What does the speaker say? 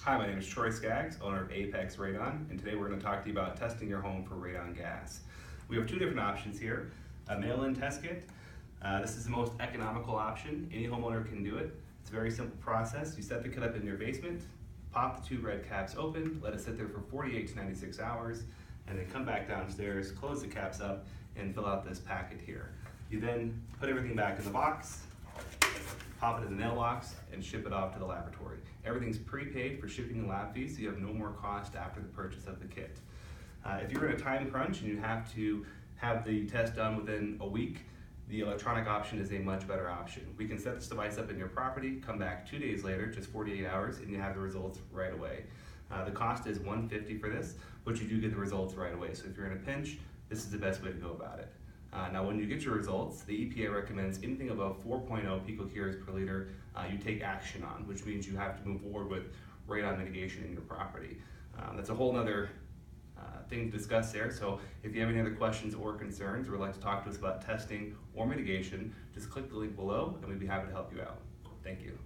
Hi, my name is Troy Skaggs, owner of Apex Radon, and today we're going to talk to you about testing your home for radon gas. We have two different options here. A mail-in test kit. This is the most economical option. Any homeowner can do it. It's a very simple process. You set the kit up in your basement, pop the two red caps open, let it sit there for 48 to 96 hours, and then come back downstairs, close the caps up, and fill out this packet here. You then put everything back in the box, pop it in the mailbox, and ship it off to the laboratory. Everything's prepaid for shipping and lab fees, so you have no more cost after the purchase of the kit. If you're in a time crunch and you have to have the test done within a week, the electronic option is a much better option. We can set this device up in your property, come back 2 days later, just 48 hours, and you have the results right away. The cost is $150 for this, but you do get the results right away. So if you're in a pinch, this is the best way to go about it. Now when you get your results, the EPA recommends anything above 4.0 picocuries per liter you take action on, which means you have to move forward with radon mitigation in your property. That's a whole nother thing to discuss there, so if you have any other questions or concerns or would like to talk to us about testing or mitigation, just click the link below and we'd be happy to help you out. Thank you.